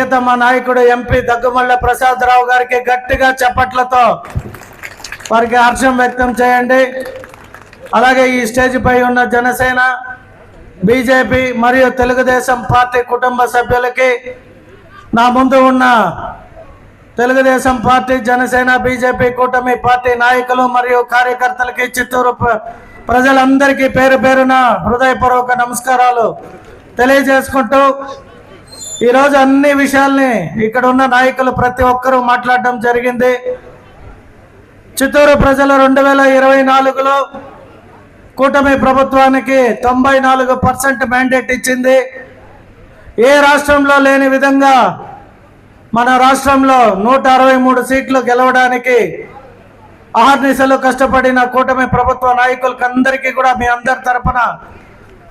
ప్రియతమ నాయకుడు ఎంపీ దగ్గుమల్ల ప్రసాదరావు గారికి గట్టిగా చప్పట్లతో వారికి హర్షం వ్యక్తం చేయండి. అలాగే ఈ స్టేజ్ పై ఉన్న జనసేన, బీజేపీ మరియు తెలుగుదేశం పార్టీ కుటుంబ సభ్యులకి, నా ముందు ఉన్న తెలుగుదేశం పార్టీ, జనసేన, బీజేపీ కూటమి పార్టీ నాయకులు మరియు కార్యకర్తలకి, చిత్తూరు ప్రజలందరికీ పేరు పేరున హృదయపూర్వక నమస్కారాలు తెలియజేసుకుంటూ, ఈరోజు అన్ని విషయాల్ని ఇక్కడ ఉన్న నాయకులు ప్రతి ఒక్కరూ మాట్లాడడం జరిగింది. చిత్తూరు ప్రజలు 2024లో కూటమి ప్రభుత్వానికి 94% మ్యాండేట్ ఇచ్చింది. ఏ రాష్ట్రంలో లేని విధంగా మన రాష్ట్రంలో 163 సీట్లు గెలవడానికి అహర్నిశలు కష్టపడిన కూటమి ప్రభుత్వ నాయకులకు అందరికీ కూడా మీ అందరి తరపున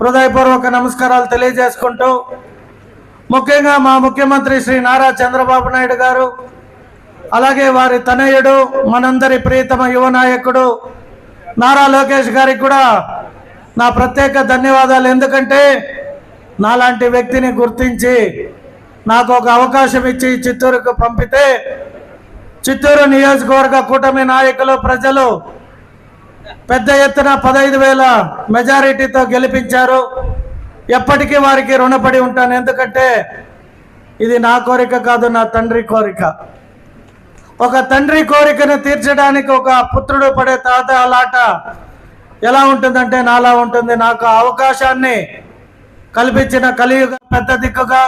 హృదయపూర్వక నమస్కారాలు తెలియజేసుకుంటూ, ముఖ్యంగా మా ముఖ్యమంత్రి శ్రీ నారా చంద్రబాబు నాయుడు గారు, అలాగే వారి తనయుడు, మనందరి ప్రియతమ యువ నాయకుడు నారా లోకేష్ గారికి కూడా నా ప్రత్యేక ధన్యవాదాలు. ఎందుకంటే నాలాంటి వ్యక్తిని గుర్తించి నాకు ఒక అవకాశం ఇచ్చి చిత్తూరుకు పంపితే చిత్తూరు నియోజకవర్గ కూటమి నాయకులు, ప్రజలు పెద్ద ఎత్తున 15,000 మెజారిటీతో గెలిపించారు. ఎప్పటికీ వారికి రుణపడి ఉంటాను. ఎందుకంటే ఇది నా కోరిక కాదు, నా తండ్రి కోరిక. ఒక తండ్రి కోరికను తీర్చడానికి ఒక పుత్రుడు పడే తాత అలాట ఎలా ఉంటుందంటే నాలా ఉంటుంది. నాకు అవకాశాన్ని కల్పించిన కలియుగ పెద్ద దిక్కుగా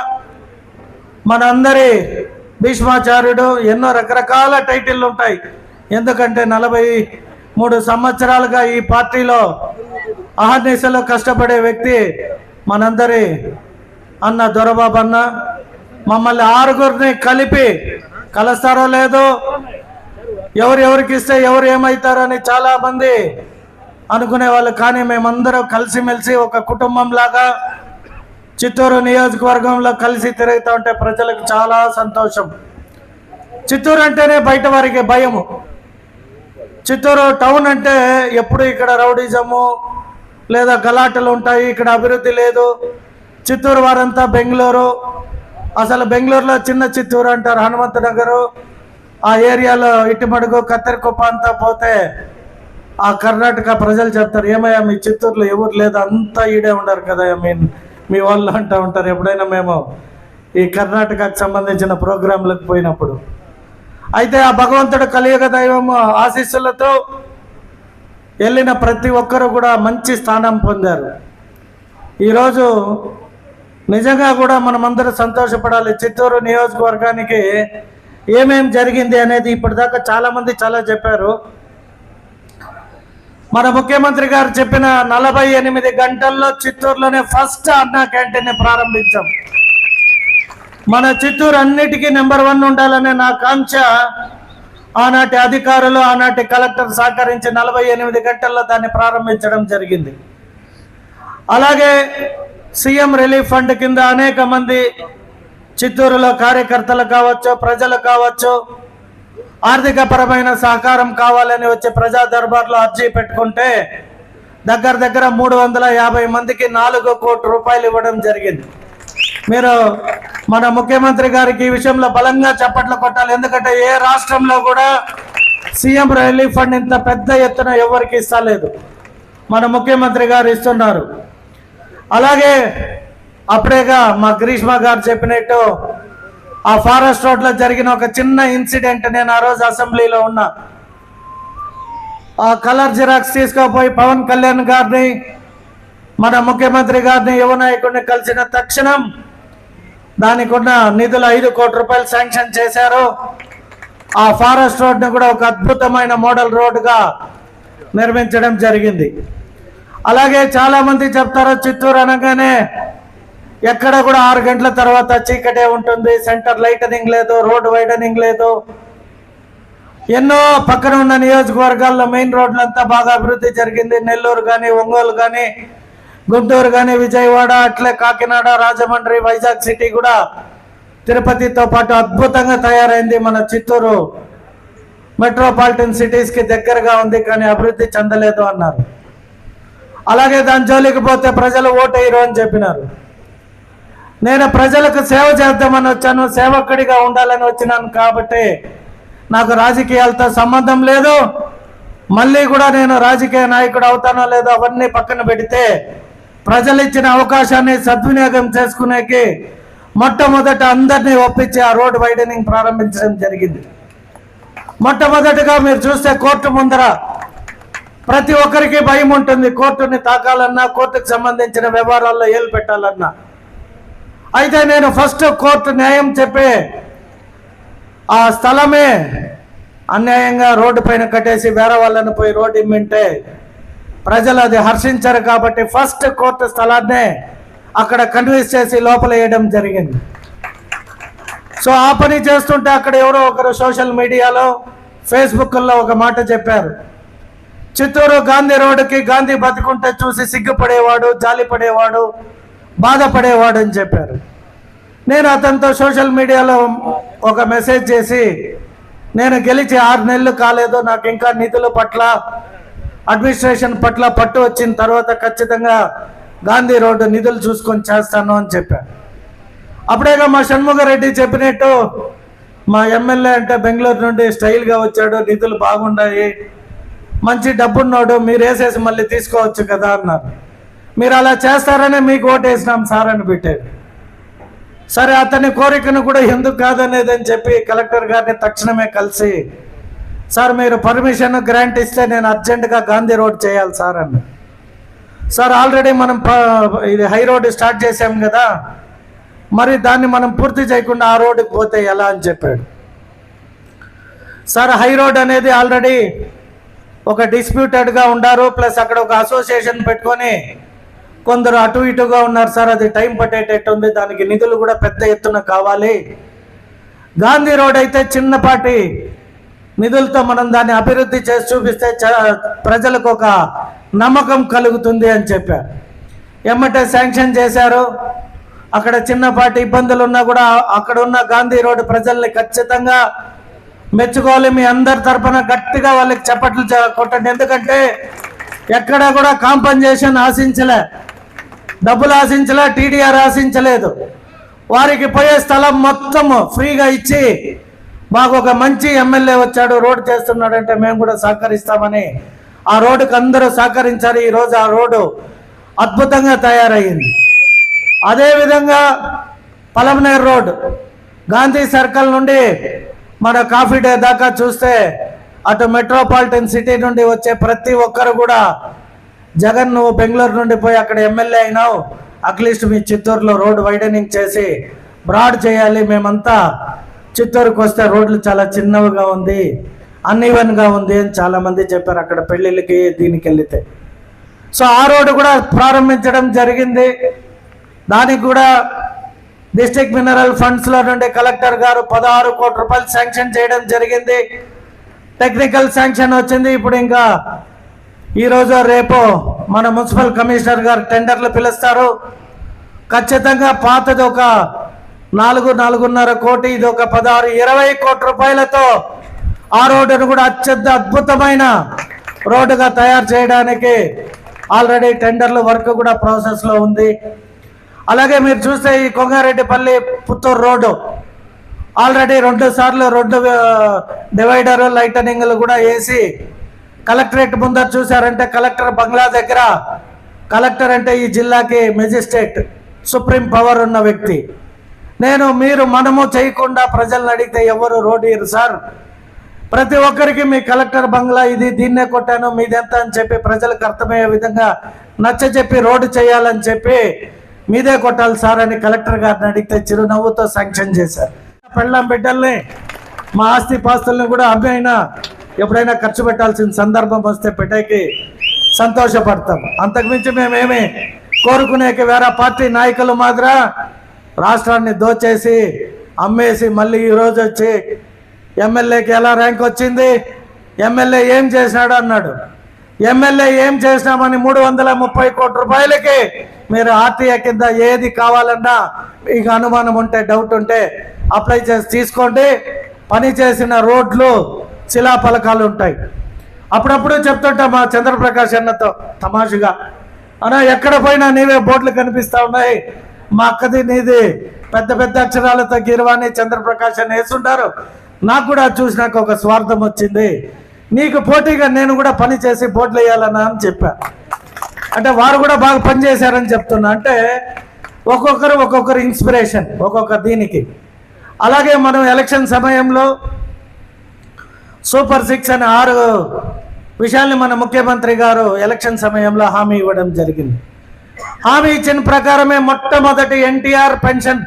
మనందరి భీష్మాచార్యుడు, ఎన్నో రకరకాల టైటిళ్ళు ఉంటాయి. ఎందుకంటే 43 సంవత్సరాలుగా ఈ పార్టీలో అహర్నిశలో కష్టపడే వ్యక్తి మనందరి అన్న దొరబాబు అన్న. మమ్మల్ని 6గురిని కలిపి కలుస్తారో లేదో, ఎవరికి ఇస్తే ఎవరు ఏమవుతారని చాలామంది అనుకునే వాళ్ళు. కానీ మేమందరం కలిసిమెలిసి ఒక కుటుంబం లాగా చిత్తూరు నియోజకవర్గంలో కలిసి తిరుగుతూ ఉంటే ప్రజలకు చాలా సంతోషం. చిత్తూరు అంటేనే బయట వారికి భయము. చిత్తూరు టౌన్ అంటే ఎప్పుడు ఇక్కడ రౌడిజము లేదా గలాటలు ఉంటాయి, ఇక్కడ అభివృద్ధి లేదు. చిత్తూరు వారంతా బెంగళూరు, అసలు బెంగళూరులో చిన్న చిత్తూరు అంటారు, హనుమంత నగరు ఆ ఏరియాలో ఇటుమడుగు కత్తెరకుప్ప అంతా పోతే ఆ కర్ణాటక ప్రజలు చెప్తారు, ఏమయ్యా మీ చిత్తూరులో ఎవరు లేదు, అంతా ఈడే ఉండరు కదా మీ వాళ్ళు అంటూ ఉంటారు. ఎప్పుడైనా మేము ఈ కర్ణాటకకు సంబంధించిన ప్రోగ్రాంలకు పోయినప్పుడు. అయితే ఆ భగవంతుడు కలియుగ దైవం ఆశీస్సులతో వెళ్ళిన ప్రతి ఒక్కరు కూడా మంచి స్థానం పొందారు. ఈరోజు నిజంగా కూడా మనమందరూ సంతోషపడాలి. చిత్తూరు నియోజకవర్గానికి ఏమేం జరిగింది అనేది ఇప్పటిదాకా చాలామంది చాలా చెప్పారు. మన ముఖ్యమంత్రి గారు చెప్పిన 48 గంటల్లో చిత్తూరులోనే ఫస్ట్ అన్నా క్యాంటీన్ ప్రారంభించాం. మన చిత్తూరు అన్నిటికీ నెంబర్ 1 ఉండాలనే నా కాంక్ష. ఆనాటి అధికారులు, ఆనాటి కలెక్టర్ సహకరించి 48 గంటల్లో దాన్ని ప్రారంభించడం జరిగింది. అలాగే సీఎం రిలీఫ్ ఫండ్ కింద అనేక మంది చిత్తూరులో కార్యకర్తలు కావచ్చు, ప్రజలు కావచ్చు, ఆర్థిక పరమైన సహకారం కావాలని వచ్చే ప్రజా దర్బార్లో అర్జీ పెట్టుకుంటే దగ్గర 350 మందికి 4 కోట్ల రూపాయలు ఇవ్వడం జరిగింది. మీరు మన ముఖ్యమంత్రి గారికి ఈ విషయంలో బలంగా చప్పట్లు కొట్టాలి. ఎందుకంటే ఏ రాష్ట్రంలో కూడా సీఎం రిలీఫ్ ఫండ్ ఇంత పెద్ద ఎత్తున ఎవరికి ఇస్తలేదు, మన ముఖ్యమంత్రి గారు ఇస్తున్నారు. అలాగే అప్పుడేగా మా గ్రీష్మ గారు చెప్పినట్టు ఆ ఫారెస్ట్ రోడ్లో జరిగిన ఒక చిన్న ఇన్సిడెంట్, నేను ఆ రోజు అసెంబ్లీలో ఉన్నా. ఆ కలర్ జిరాక్స్ తీసుకుపోయి పవన్ కళ్యాణ్ గారిని, మన ముఖ్యమంత్రి గారిని, యువ నాయకుడిని కలిసిన తక్షణం దానికి ఉన్న నిధులు 5 కోట్ల రూపాయలు శాంక్షన్ చేశారు. ఆ ఫారెస్ట్ రోడ్ని కూడా ఒక అద్భుతమైన మోడల్ రోడ్డుగా నిర్మించడం జరిగింది. అలాగే చాలామంది చెప్తారు చిత్తూరు అనగానే ఎక్కడ కూడా 6 గంటల తర్వాత చీకటే ఉంటుంది, సెంటర్ లైటనింగ్ లేదు, రోడ్డు వైడనింగ్ లేదు. ఎన్నో పక్కన ఉన్న నియోజకవర్గాల్లో మెయిన్ రోడ్లంతా బాగా అభివృద్ధి జరిగింది. నెల్లూరు కానీ, ఒంగోలు కానీ, గుంటూరు కానీ, విజయవాడ, అట్లే కాకినాడ, రాజమండ్రి, వైజాగ్ సిటీ కూడా తిరుపతితో పాటు అద్భుతంగా తయారైంది. మన చిత్తూరు మెట్రోపాలిటన్ సిటీస్కి దగ్గరగా ఉంది, కానీ అభివృద్ధి చెందలేదు అన్నారు. అలాగే దాని జోలికి పోతే ప్రజలు ఓటేయరు అని చెప్పినారు. నేను ప్రజలకు సేవ చేద్దామని వచ్చాను, సేవకుడిగా ఉండాలని వచ్చినాను. కాబట్టి నాకు రాజకీయాలతో సంబంధం లేదు. మళ్ళీ కూడా నేను రాజకీయ నాయకుడు అవుతానో లేదో అవన్నీ పక్కన పెడితే ప్రజలు ఇచ్చిన అవకాశాన్ని సద్వినియోగం చేసుకునేకి మొట్టమొదట అందరినీ ఒప్పించి ఆ రోడ్ వైడనింగ్ ప్రారంభించడం జరిగింది. మొట్టమొదటిగా మీరు చూస్తే కోర్టు ముందర ప్రతి ఒక్కరికి భయం ఉంటుంది. కోర్టుని తాకాలన్నా, కోర్టుకు సంబంధించిన వ్యవహారాల్లో ఏలు పెట్టాలన్నా. అయితే నేను ఫస్ట్ కోర్టు న్యాయం చెప్పే ఆ స్థలమే అన్యాయంగా రోడ్డు పైన కట్టేసి వేరే వాళ్ళని పోయి రోడ్డు ఇమ్మింటే ప్రజలు అది హర్షించారు. కాబట్టి ఫస్ట్ కోర్టు స్థలాన్నే అక్కడ కన్విన్స్ చేసి లోపల వేయడం జరిగింది. సో ఆ పని చేస్తుంటే అక్కడ ఎవరో ఒకరు సోషల్ మీడియాలో, ఫేస్బుక్లో ఒక మాట చెప్పారు. చిత్తూరు గాంధీ రోడ్డుకి గాంధీ బతుకుంటే చూసి సిగ్గుపడేవాడు, జాలిపడేవాడు, బాధపడేవాడు అని చెప్పారు. నేను అతనితో సోషల్ మీడియాలో ఒక మెసేజ్ చేసి, నేను గెలిచి 6 నెలలు కాలేదు, నాకు ఇంకా నిధుల పట్ల, అడ్మినిస్ట్రేషన్ పట్ల పట్టు వచ్చిన తర్వాత ఖచ్చితంగా గాంధీ రోడ్డు నిధులు చూసుకొని చేస్తాను అని చెప్పాను. అప్పుడేగా మా షణ్ముగారెడ్డి చెప్పినట్టు మా ఎమ్మెల్యే అంటే బెంగళూరు నుండి స్టైల్గా వచ్చాడు, నిధులు బాగున్నాయి, మంచి డబ్బున్నాడు, మీరు వేసేసి మళ్ళీ తీసుకోవచ్చు కదా అన్నారు. మీరు అలా చేస్తారనే మీకు ఓటు వేసినాం సార్ అని పెట్టారు. సరే, అతని కోరికను కూడా ఎందుకు కాదనేది అని చెప్పి కలెక్టర్ గారిని తక్షణమే కలిసి, సార్ మీరు పర్మిషన్ గ్రాంట్ ఇస్తే నేను అర్జెంటుగా గాంధీ రోడ్ చేయాలి సార్ అన్న. సార్ ఆల్రెడీ మనం ఇది హై రోడ్ స్టార్ట్ చేసాం కదా, మరి దాన్ని మనం పూర్తి చేయకుండా ఆ రోడ్డుకి పోతే ఎలా అని చెప్పాడు. సార్ హై రోడ్ అనేది ఆల్రెడీ ఒక డిస్ప్యూటెడ్గా ఉండారు, ప్లస్ అక్కడ ఒక అసోసియేషన్ పెట్టుకొని కొందరు అటు ఇటుగా ఉన్నారు సార్, అది టైం పట్టేటట్టు ఉంది, దానికి నిధులు కూడా పెద్ద ఎత్తున కావాలి. గాంధీ రోడ్ అయితే చిన్నపాటి నిధులతో మనం దాన్ని అభివృద్ధి చేసి చూపిస్తే ప్రజలకు ఒక నమ్మకం కలుగుతుంది అని చెప్పారు. ఎమ్మటే శాంక్షన్ చేశారు. అక్కడ చిన్నపాటి ఇబ్బందులు ఉన్నా కూడా అక్కడ ఉన్న గాంధీ రోడ్డు ప్రజల్ని ఖచ్చితంగా మెచ్చుకోవాలి. మీ అందరి తరఫున గట్టిగా వాళ్ళకి చప్పట్లు కొట్టండి. ఎందుకంటే ఎక్కడా కూడా కాంపన్సేషన్ ఆశించలే, డబ్బులు ఆశించలే, టీడీఆర్ ఆశించలేదు. వారికి పోయే స్థలం మొత్తం ఫ్రీగా ఇచ్చి మాకు ఒక మంచి ఎమ్మెల్యే వచ్చాడు, రోడ్డు చేస్తున్నాడంటే మేము కూడా సహకరిస్తామని ఆ రోడ్డుకు అందరూ సహకరించారు. ఈరోజు ఆ రోడ్డు అద్భుతంగా తయారయ్యింది. అదేవిధంగా పలమనేరు రోడ్ గాంధీ సర్కిల్ నుండి మన కాఫీ డే దాకా చూస్తే అటు మెట్రోపాలిటన్ సిటీ నుండి వచ్చే ప్రతి ఒక్కరు కూడా, జగన్ నువ్వు బెంగళూరు నుండి పోయి అక్కడ ఎమ్మెల్యే అయినావు, అట్లీస్ట్ మీ చిత్తూరులో రోడ్ వైడనింగ్ చేసి బ్రాడ్ చేయాలి, మేమంతా చిత్తూరుకు వస్తే రోడ్లు చాలా చిన్నవిగా ఉంది, అన్ఈవెన్గా ఉంది అని చాలామంది చెప్పారు అక్కడ పెళ్ళిళ్ళకి దీనికి వెళితే. సో ఆ రోడ్డు కూడా ప్రారంభించడం జరిగింది. దానికి కూడా డిస్ట్రిక్ట్ మినరల్ ఫండ్స్లో నుండి కలెక్టర్ గారు 16 కోట్ల రూపాయలు శాంక్షన్ చేయడం జరిగింది. టెక్నికల్ శాంక్షన్ వచ్చింది. ఇప్పుడు ఇంకా ఈరోజు రేపు మన మున్సిపల్ కమిషనర్ గారు టెండర్లు పిలుస్తారు. ఖచ్చితంగా పాతది ఒక 4-4.5 కోటి, ఇది ఒక 16-20 కోట్ల రూపాయలతో ఆ రోడ్డును కూడా అత్యంత అద్భుతమైన రోడ్డుగా తయారు చేయడానికి ఆల్రెడీ టెండర్ల వర్క్ కూడా ప్రాసెస్లో ఉంది. అలాగే మీరు చూస్తే ఈ కొంగారెడ్డిపల్లి పుత్తూరు రోడ్డు ఆల్రెడీ 2 సార్లు రోడ్డు డివైడర్ లైటనింగ్లు కూడా వేసి కలెక్టరేట్ ముందర చూశారంటే కలెక్టర్ బంగ్లా దగ్గర, కలెక్టర్ అంటే ఈ జిల్లాకి మెజిస్ట్రేట్, సుప్రీం పవర్ ఉన్న వ్యక్తి. మనము చేయకుండా ప్రజలను అడిగితే ఎవరు రోడ్డు ఇరు సార్. ప్రతి ఒక్కరికి మీ కలెక్టర్ బంగ్లా ఇది, దీన్నే కొట్టాను, మీదెంత అని చెప్పి ప్రజలకు అర్థమయ్యే విధంగా నచ్చ చెప్పి రోడ్డు చేయాలని చెప్పి మీదే కొట్టాలి సార్ అని కలెక్టర్ గారిని అడిగితే చిరునవ్వుతో శాంక్షన్ చేశారు. పెళ్ళాం బిడ్డల్ని, మా ఆస్తి పాస్తుల్ని కూడా అమ్మైనా ఎప్పుడైనా ఖర్చు పెట్టాల్సిన సందర్భం వస్తే పెట్టేకి సంతోషపడతాం. అంతకుమించి మేమేమి కోరుకునేకి వేరే పార్టీ నాయకులు మాత్రం రాష్ట్రాన్ని దోచేసి అమ్మేసి మళ్ళీ ఈరోజు వచ్చి ఎమ్మెల్యేకి ఎలా ర్యాంక్ వచ్చింది, ఎమ్మెల్యే ఏం చేసినాడు అన్నాడు. ఎమ్మెల్యే ఏం చేసినామని 330 కోట్ల రూపాయలకి మీరు ఆర్టీఏ కింద ఏది కావాలన్నా మీకు అనుమానం ఉంటే, డౌట్ ఉంటే అప్లై చేసి తీసుకోండి. పని చేసిన రోడ్లు, శిలాఫలకాలు ఉంటాయి. అప్పుడప్పుడు చెప్తుంటా మా చంద్రప్రకాష్ అన్నతో తమాషుగా, అన్నా ఎక్కడ పోయినా నీవే బోర్డులు కనిపిస్తూ ఉన్నాయి, మా అక్కది నీది పెద్ద పెద్ద అక్షరాలతో గీర్వాణి చంద్రప్రకాష్ అని వేసుంటారు. నాకు కూడా చూసినాక ఒక స్వార్థం వచ్చింది, నీకు పోటీగా నేను కూడా పని చేసి పోట్లు వేయాలన్నా అని చెప్పా. అంటే వారు కూడా బాగా పనిచేశారని చెప్తున్నా. అంటే ఒక్కొక్కరు ఇన్స్పిరేషన్ ఒక్కొక్క దీనికి. అలాగే మనం ఎలక్షన్ సమయంలో సూపర్ 6 అని 6 విషయాల్ని మన ముఖ్యమంత్రి గారు ఎలక్షన్ సమయంలో హామీ ఇవ్వడం జరిగింది. హామీ ఇచ్చిన ప్రకారమే మొట్టమొదటి ఎన్టీఆర్ పెన్షన్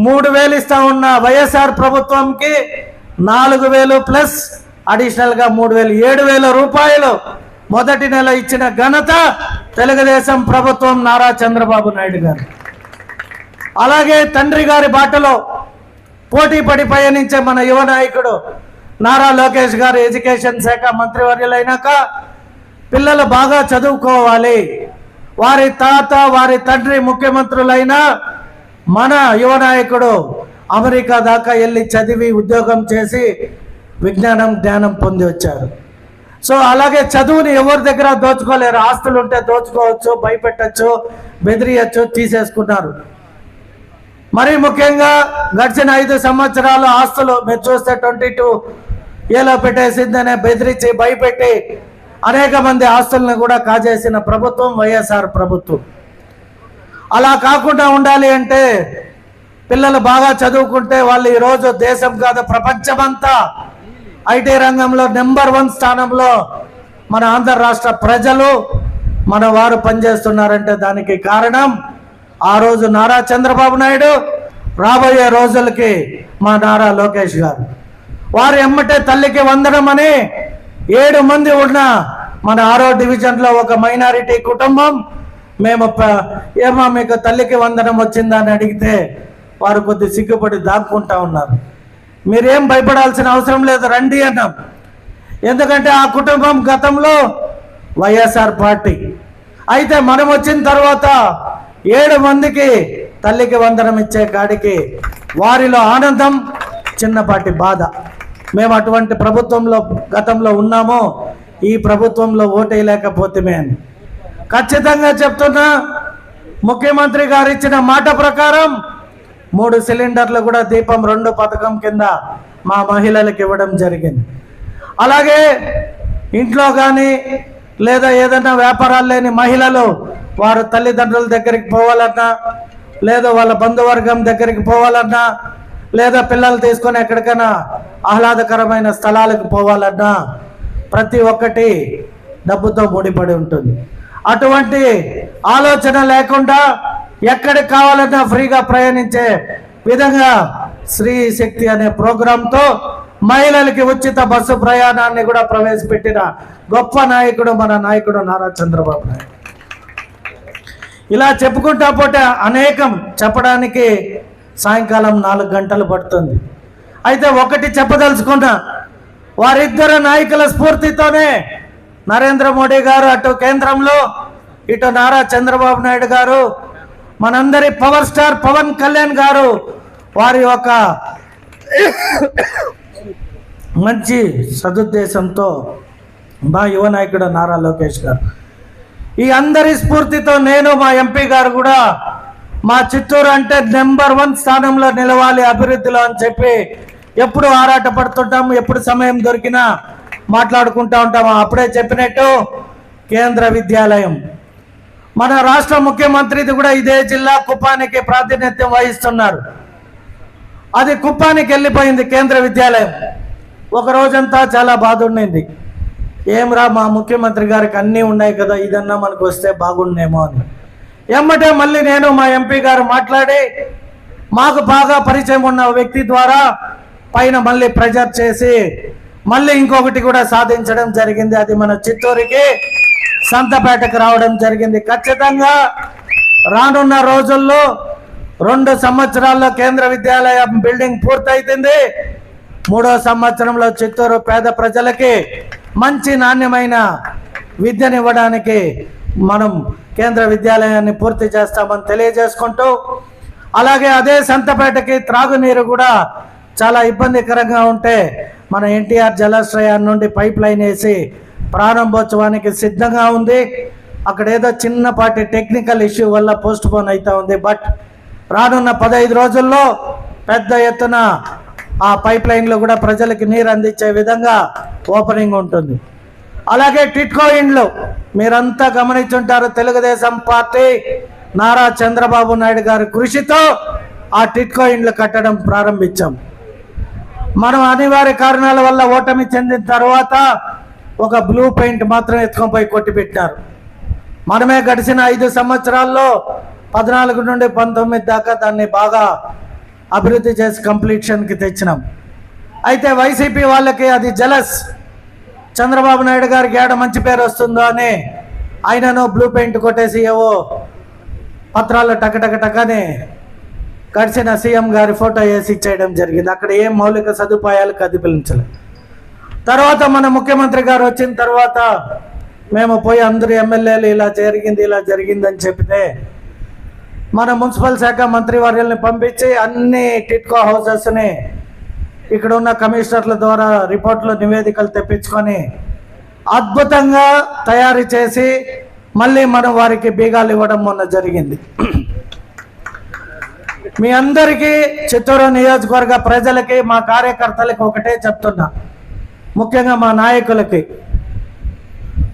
3000 ఇస్తా ఉన్న వైఎస్ఆర్ ప్రభుత్వంకి 4000 ప్లస్ అడిషనల్గా 3000 7,000 రూపాయలు మొదటి నెల ఇచ్చిన ఘనత తెలుగుదేశం ప్రభుత్వం నారా చంద్రబాబు నాయుడు గారు. అలాగే తండ్రి గారి బాటలో పోటీ పడి పయనించే మన యువ నాయకుడు నారా లోకేష్ గారు ఎడ్యుకేషన్ శాఖ మంత్రివర్యులైనాక పిల్లలు బాగా చదువుకోవాలి, వారి తాత వారి తండ్రి ముఖ్యమంత్రులైన మన యువ నాయకుడు అమెరికా దాకా వెళ్ళి చదివి ఉద్యోగం చేసి విజ్ఞానం జ్ఞానం పొంది వచ్చారు. సో అలాగే చదువుని ఎవరి దగ్గర దోచుకోలేరు. ఆస్తులు ఉంటే దోచుకోవచ్చు, భయపెట్టచ్చు, బెదిరియచ్చు, తీసేసుకున్నారు. మరీ ముఖ్యంగా గడిచిన 5 సంవత్సరాల ఆస్తులు మీరు చూస్తే 22 ఏలో పెట్టేసిందనే బెదిరించి భయపెట్టి అనేక మంది ఆస్తులను కూడా కాజేసిన ప్రభుత్వం వైఎస్ఆర్ ప్రభుత్వం. అలా కాకుండా ఉండాలి అంటే పిల్లలు బాగా చదువుకుంటే వాళ్ళు ఈరోజు దేశం కాదు ప్రపంచమంతా ఐటీ రంగంలో నెంబర్ 1 స్థానంలో మన ఆంధ్ర రాష్ట్ర ప్రజలు మన వారు పనిచేస్తున్నారంటే దానికి కారణం ఆ రోజు నారా చంద్రబాబు నాయుడు, రాబోయే రోజులకి మా నారా లోకేష్ గారు. వారు ఎమ్మటే తల్లికి వందనం అని 7 మంది ఉన్న మన 6వ డివిజన్లో ఒక మైనారిటీ కుటుంబం మేము ఏమో మీకు తల్లికి వందనం వచ్చిందా అని అడిగితే వారు కొద్ది సిగ్గుపడి దాక్కుంటా ఉన్నారు. మీరేం భయపడాల్సిన అవసరం లేదు, రండి అన్నాం. ఎందుకంటే ఆ కుటుంబం గతంలో వైఎస్ఆర్ పార్టీ. అయితే మనం వచ్చిన తర్వాత 7 మందికి తల్లికి వందనం ఇచ్చే కాడికి వారిలో ఆనందం, చిన్నపాటి బాధ. మేము అటువంటి ప్రభుత్వంలో గతంలో ఉన్నామో ఈ ప్రభుత్వంలో ఓటేయలేకపోతేమే అని ఖచ్చితంగా చెప్తున్నా. ముఖ్యమంత్రి గారు ఇచ్చిన మాట ప్రకారం 3 సిలిండర్లు కూడా దీపం 2 పథకం కింద మా మహిళలకు ఇవ్వడం జరిగింది. అలాగే ఇంట్లో కానీ లేదా ఏదైనా వ్యాపారాలు లేని మహిళలు వారు తల్లిదండ్రుల దగ్గరికి పోవాలన్నా లేదా వాళ్ళ బంధువర్గం దగ్గరికి పోవాలన్నా లేదా పిల్లలు తీసుకొని ఎక్కడికైనా ఆహ్లాదకరమైన స్థలాలకు పోవాలన్నా ప్రతి ఒక్కటి డబ్బుతో ముడిపడి ఉంటుంది. అటువంటి ఆలోచన లేకుండా ఎక్కడికి కావాలన్నా ఫ్రీగా ప్రయాణించే విధంగా స్త్రీ శక్తి అనే ప్రోగ్రాంతో మహిళలకి ఉచిత బస్సు ప్రయాణాన్ని కూడా ప్రవేశపెట్టిన గొప్ప నాయకుడు మన నాయకుడు నారా చంద్రబాబు నాయుడు. ఇలా చెప్పుకుంటా పోతే అనేకం చెప్పడానికి సాయంకాలం 4 గంటలు పడుతుంది. అయితే ఒకటి చెప్పదలుచుకున్నా, వారిద్దరు నాయకుల స్ఫూర్తితోనే నరేంద్ర మోడీ గారు అటు కేంద్రంలో ఇటు నారా చంద్రబాబు నాయుడు గారు మనందరి పవర్ స్టార్ పవన్ కళ్యాణ్ గారు వారి యొక్క మంచి సదుద్దేశంతో మా యువ నాయకుడు నారా లోకేష్ గారు ఈ అందరి స్ఫూర్తితో నేను మా ఎంపీ గారు కూడా మా చిత్తూరు అంటే నెంబర్ 1 స్థానంలో నిలవాలి అభివృద్ధిలో అని చెప్పి ఎప్పుడు ఆరాట పడుతుంటాము. ఎప్పుడు సమయం దొరికినా మాట్లాడుకుంటూ ఉంటాము. అప్పుడే చెప్పినట్టు కేంద్ర విద్యాలయం మన రాష్ట్ర ముఖ్యమంత్రిది కూడా ఇదే జిల్లా కుప్పానికి ప్రాతినిధ్యం వహిస్తున్నారు. అది కుప్పానికి వెళ్ళిపోయింది కేంద్ర విద్యాలయం. ఒక రోజంతా చాలా బాధ ఉండింది. ఏమ్రా మా ముఖ్యమంత్రి గారికి అన్నీ ఉన్నాయి కదా, ఇదన్నా మనకు వస్తే బాగుండేమో అని. ఎమ్మటే మళ్ళీ నేను మా ఎంపీ గారు మాట్లాడి మాకు బాగా పరిచయం ఉన్న వ్యక్తి ద్వారా పైన మళ్ళీ ప్రెజర్ చేసి మళ్ళీ ఇంకొకటి కూడా సాధించడం జరిగింది. అది మన చిత్తూరుకి సంతపేటకు రావడం జరిగింది. ఖచ్చితంగా రానున్న రోజుల్లో 2 సంవత్సరాల్లో కేంద్ర విద్యాలయం బిల్డింగ్ పూర్తయితుంది. 3వ సంవత్సరంలో చిత్తూరు పేద ప్రజలకి మంచి నాణ్యమైన విద్యనివ్వడానికి మనం కేంద్ర విద్యాలయాన్ని పూర్తి చేస్తామని తెలియజేసుకుంటూ, అలాగే అదే సంతపేటకి త్రాగునీరు కూడా చాలా ఇబ్బందికరంగా ఉంటే మన ఎన్టీఆర్ జలాశ్రయాన్ని నుండి పైప్ లైన్ వేసి ప్రారంభోత్సవానికి సిద్ధంగా ఉంది. అక్కడ ఏదో చిన్నపాటి టెక్నికల్ ఇష్యూ వల్ల పోస్ట్ పోన్ అవుతా ఉంది. బట్ రానున్న 15 రోజుల్లో పెద్ద ఎత్తున ఆ పైప్ లైన్లో కూడా ప్రజలకి నీరు అందించే విధంగా ఓపెనింగ్ ఉంటుంది. అలాగే టిట్కో ఇండ్లు మీరంతా గమనించుంటారు. తెలుగుదేశం పార్టీ నారా చంద్రబాబు నాయుడు గారి కృషితో ఆ టిట్కో ఇండ్లు కట్టడం ప్రారంభించాం. మనం అనివార్య కారణాల వల్ల ఓటమి చెందిన తర్వాత ఒక బ్లూ పెయింట్ మాత్రం ఎత్తుకొని పోయి కొట్టిపెట్టారు. మనమే గడిచిన 5 సంవత్సరాల్లో 14 నుండి 19 దాకా దాన్ని బాగా అభివృద్ధి చేసి కంప్లీషన్కి తెచ్చినాం. అయితే వైసీపీ వాళ్ళకి అది జలస్. చంద్రబాబు నాయుడు గారికి ఏడ మంచి పేరు వస్తుందో అని ఆయనను బ్లూ పెయింట్ కొట్టేసి ఏవో పత్రాలు టకటకటకని గడిచిన సీఎం గారి ఫోటో వేసి ఇచ్చేయడం జరిగింది. అక్కడ ఏం మౌలిక సదుపాయాలు కదిపించలేదు. తర్వాత మన ముఖ్యమంత్రి గారు వచ్చిన తర్వాత మేము పోయి అందరూ ఎమ్మెల్యేలు ఇలా జరిగిందని చెప్తే మన మున్సిపల్ శాఖ మంత్రివర్యుల్ని పంపించి అన్ని టిట్కో హౌసెస్ని ఇక్కడ ఉన్న కమిషనర్ల ద్వారా రిపోర్ట్లు నివేదికలు తెప్పించుకొని అద్భుతంగా తయారు చేసి మళ్ళీ మనం వారికి బీగాలు ఇవ్వడం మొన్న జరిగింది. మీ అందరికీ చిత్తూరు నియోజకవర్గ ప్రజలకి మా కార్యకర్తలకి ఒకటే చెప్తున్నా, ముఖ్యంగా మా నాయకులకి,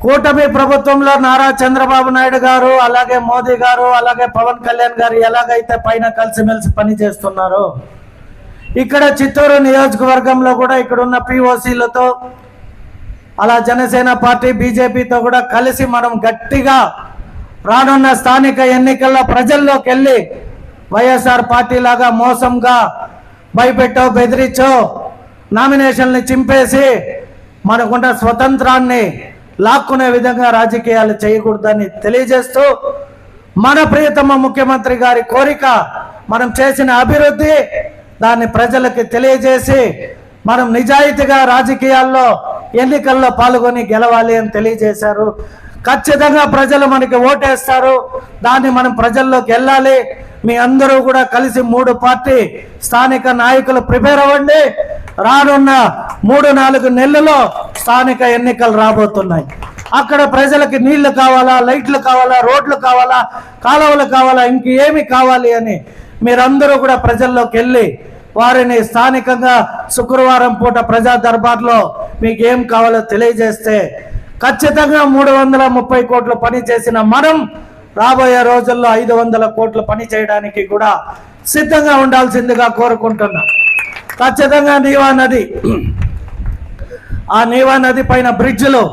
కూటమి ప్రభుత్వంలో నారా చంద్రబాబు నాయుడు గారు అలాగే మోదీ గారు అలాగే పవన్ కళ్యాణ్ గారు ఎలాగైతే పైన కలిసిమెలిసి పని చేస్తున్నారో ఇక్కడ చిత్తూరు నియోజకవర్గంలో కూడా ఇక్కడ ఉన్న పిఓసీలతో అలా జనసేన పార్టీ బీజేపీతో కూడా కలిసి మనం గట్టిగా రానున్న స్థానిక ఎన్నికల్లో ప్రజల్లోకి వెళ్ళి వైఎస్ఆర్ పార్టీ లాగా మోసంగా భయపెట్టో బెదిరించో నామినేషన్ని చింపేసి మనకున్న స్వతంత్రాన్ని లాక్కునే విధంగా రాజకీయాలు చేయకూడదని తెలియజేస్తూ మన ప్రియతమ ముఖ్యమంత్రి గారి కోరిక మనం చేసిన అభివృద్ధి దాన్ని ప్రజలకు తెలియజేసి మనం నిజాయితీగా రాజకీయాల్లో ఎన్నికల్లో పాల్గొని గెలవాలి అని తెలియజేశారు. ఖచ్చితంగా ప్రజలు మనకి ఓటేస్తారు. దాన్ని మనం ప్రజల్లోకి వెళ్ళాలి. మీ అందరూ కూడా కలిసి 3 పార్టీ స్థానిక నాయకులు ప్రిపేర్ అవ్వండి. రానున్న 3-4 నెలల్లో స్థానిక ఎన్నికలు రాబోతున్నాయి. అక్కడ ప్రజలకి నీళ్లు కావాలా, లైట్లు కావాలా, రోడ్లు కావాలా, కాలువలు కావాలా, ఇంకేమి కావాలి అని మీరందరూ కూడా ప్రజల్లోకి వెళ్ళి వారిని స్థానికంగా శుక్రవారం పూట ప్రజా దర్బార్లో మీకు ఏం కావాలో తెలియజేస్తే ఖచ్చితంగా 330 కోట్ల పని చేసిన మనం రాబోయే రోజుల్లో 500 కోట్ల పని చేయడానికి కూడా సిద్ధంగా ఉండాల్సిందిగా కోరుకుంటున్నాం. ఖచ్చితంగా ఆ నీవా నది పైన బ్రిడ్జ్లో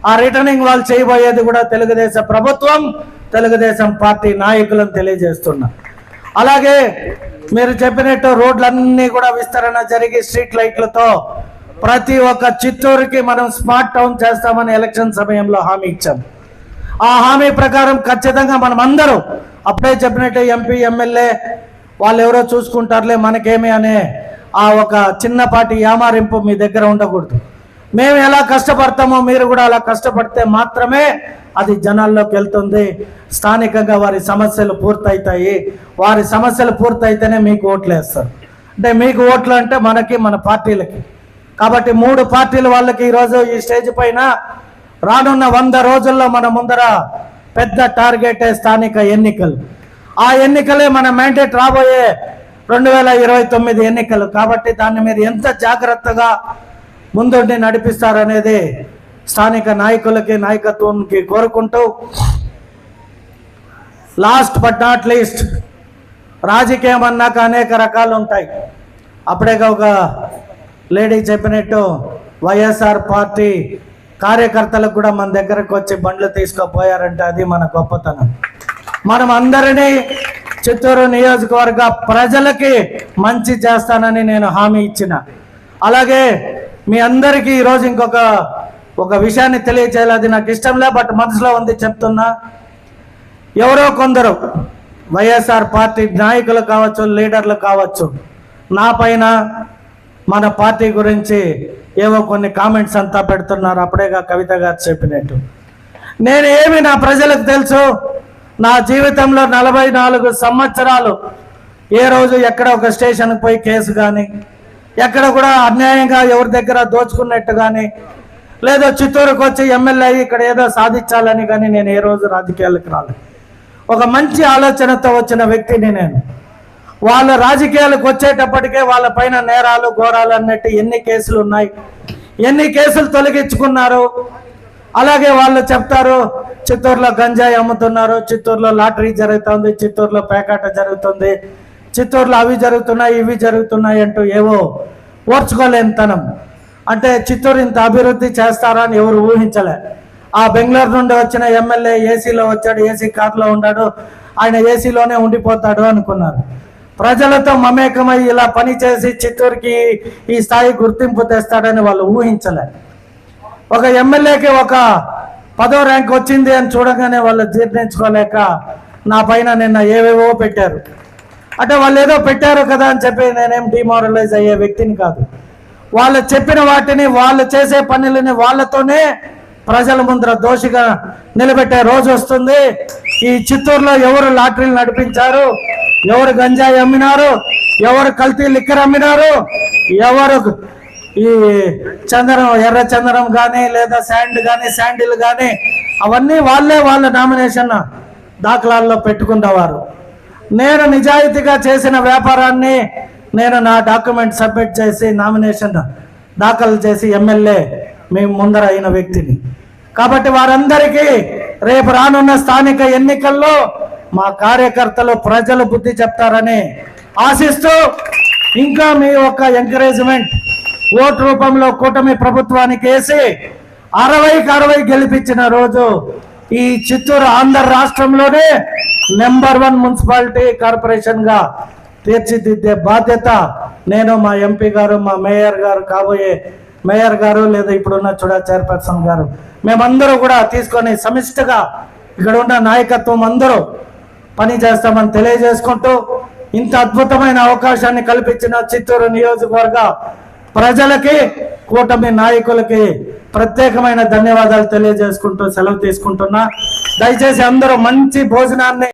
ఆ రిటర్నింగ్ వాల్ చేయబోయేది కూడా తెలుగుదేశం ప్రభుత్వం, తెలుగుదేశం పార్టీ నాయకులను తెలియజేస్తున్నా. అలాగే మీరు చెప్పినట్టు రోడ్లన్నీ కూడా విస్తరణ జరిగి స్ట్రీట్ లైట్లతో ప్రతి ఒక్క చిత్తూరుకి మనం స్మార్ట్ టౌన్ చేస్తామని ఎలక్షన్ సమయంలో హామీ ఇచ్చాం. ఆ హామీ ప్రకారం ఖచ్చితంగా మనం అందరూ అప్పుడే చెప్పినట్టు ఎంపీ ఎమ్మెల్యే వాళ్ళు ఎవరో చూసుకుంటారులే మనకేమి అనే ఆ ఒక చిన్నపాటి యామారింపు మీ దగ్గర ఉండకూడదు. మేము ఎలా కష్టపడతామో మీరు కూడా అలా కష్టపడితే మాత్రమే అది జనాల్లోకి వెళ్తుంది. స్థానికంగా వారి సమస్యలు పూర్తవుతాయి. వారి సమస్యలు పూర్తయితేనే మీకు ఓట్లు వేస్తారు. అంటే మీకు ఓట్లు అంటే మనకి, మన పార్టీలకి. కాబట్టి 3 పార్టీల వాళ్ళకి ఈరోజు ఈ స్టేజ్ పైన రానున్న 100 రోజుల్లో మన ముందర పెద్ద టార్గెట్ స్థానిక ఎన్నికలు. ఆ ఎన్నికలే మన మ్యాండేట్ రాబోయే 2029 ఎన్నికలు. కాబట్టి దాన్ని మీరు ఎంత జాగ్రత్తగా ముందుండి నడిపిస్తారనేది స్థానిక నాయకులకి, నాయకత్వానికి కోరుకుంటూ, లాస్ట్ బట్ నాట్ లీస్ట్, రాజకీయం అన్నాక అనేక రకాలు ఉంటాయి. అప్పుడే ఒక లేడీ చెప్పినట్టు వైఎస్ఆర్ పార్టీ కార్యకర్తలకు కూడా మన దగ్గరకు వచ్చి బండ్లు తీసుకుపోయారంటే అది మన గొప్పతనం. మనం అందరినీ చిత్తూరు నియోజకవర్గ ప్రజలకి మంచి చేస్తానని నేను హామీ ఇచ్చిన. అలాగే మీ అందరికీ ఈరోజు ఒక విషయాన్ని తెలియచేయాలి. అది నాకు ఇష్టం లే, బట్ మనసులో ఉంది చెప్తున్నా. ఎవరో కొందరు వైఎస్ఆర్ పార్టీ నాయకులు కావచ్చు, లీడర్లు కావచ్చు, నా పైన మన పార్టీ గురించి ఏవో కొన్ని కామెంట్స్ అంతా పెడుతున్నారు. అప్పుడేగా కవిత గారు చెప్పినట్టు నేనేమి నా ప్రజలకు తెలుసు. నా జీవితంలో 44 సంవత్సరాలు ఏ రోజు ఎక్కడ ఒక స్టేషన్కి పోయి కేసు కానీ, ఎక్కడ కూడా అన్యాయంగా ఎవరి దగ్గర దోచుకున్నట్టు కానీ, లేదో చిత్తూరుకు వచ్చి ఎమ్మెల్యే అయ్యి ఇక్కడ ఏదో సాధించాలని కానీ నేను ఏ రోజు రాజకీయాలకు రాలేదు. ఒక మంచి ఆలోచనతో వచ్చిన వ్యక్తిని నేను. వాళ్ళ రాజకీయాలకు వచ్చేటప్పటికే వాళ్ళ పైన నేరాలు ఘోరాలు అన్నట్టు ఎన్ని కేసులు ఉన్నాయి, ఎన్ని కేసులు తొలగించుకున్నారు. అలాగే వాళ్ళు చెప్తారు చిత్తూరులో గంజాయి అమ్ముతున్నారు, చిత్తూరులో లాటరీ జరుగుతుంది, చిత్తూరులో పేకాట జరుగుతుంది, చిత్తూరులో అవి జరుగుతున్నాయి ఇవి జరుగుతున్నాయి అంటూ ఏవో ఓర్చుకోలేనితనం. అంటే చిత్తూరు ఇంత అభివృద్ధి చేస్తారా అని ఎవరు ఊహించలే. ఆ బెంగళూరు నుండి వచ్చిన ఎమ్మెల్యే ఏసీలో వచ్చాడు, ఏసీ కార్లో ఉన్నాడు, ఆయన ఏసీలోనే ఉండిపోతాడు అనుకున్నారు. ప్రజలతో మమేకమై ఇలా పని చేసి చిత్తూరుకి ఈ స్థాయి గుర్తింపు తెస్తాడని వాళ్ళు ఊహించలే. ఒక ఎమ్మెల్యేకి ఒక 10వ ర్యాంక్ వచ్చింది అని చూడగానే వాళ్ళు జీర్ణించుకోలేక నా పైన నిన్న ఏవేవో పెట్టారు. అంటే వాళ్ళు ఏదో పెట్టారు కదా అని చెప్పి నేనేం డిమారలైజ్ అయ్యే వ్యక్తిని కాదు. వాళ్ళు చెప్పిన వాటిని, వాళ్ళు చేసే పనులని వాళ్ళతోనే ప్రజల ముందర దోషిగా నిలబెట్టే రోజు వస్తుంది. ఈ చిత్తూరులో ఎవరు లాటరీలు నడిపించారు, ఎవరు గంజాయి అమ్మినారు, ఎవరు కల్తీ లిక్కర్ అమ్మినారు, ఎవరు ఈ చందనం ఎర్ర చందనం కానీ లేదా శాండ్ కానీ శాండిల్ కానీ అవన్నీ వాళ్ళ నామినేషన్ దాఖలాల్లో పెట్టుకున్నవారు. నేను నిజాయితీగా చేసిన వ్యాపారాన్ని నేను నా డాక్యుమెంట్ సబ్మిట్ చేసి నామినేషన్ దాఖలు చేసి ఎమ్మెల్యే మేము ముందర అయిన వ్యక్తిని. కాబట్టి వారందరికీ రేపు రానున్న స్థానిక ఎన్నికల్లో మా కార్యకర్తలు ప్రజలు బుద్ధి చెప్తారని ఆశిస్తూ, ఇంకా మీ యొక్క ఎంకరేజ్మెంట్ ఓటు రూపంలో కూటమి ప్రభుత్వానికి వేసి 60కి 60 గెలిపించిన రోజు ఈ చిత్తూరు ఆంధ్ర రాష్ట్రంలోనే నెంబర్ 1 మున్సిపాలిటీ కార్పొరేషన్ గా తీర్చిదిద్దే బాధ్యత నేను, మా ఎంపీ గారు, మా మేయర్ గారు, కాబోయే మేయర్ గారు, లేదా ఇప్పుడున్న చూడ చైర్పర్సన్ గారు, మేమందరూ కూడా తీసుకొని సమిష్టిగా ఇక్కడ ఉన్న నాయకత్వం అందరూ పని చేస్తామని తెలియజేసుకుంటూ, ఇంత అద్భుతమైన అవకాశాన్ని కల్పించిన చిత్తూరు నియోజకవర్గ ప్రజలకి, కూటమి నాయకులకి ప్రత్యేకమైన ధన్యవాదాలు తెలియజేసుకుంటూ సెలవు తీసుకుంటున్నా. దయచేసి అందరూ మంచి భోజనాన్ని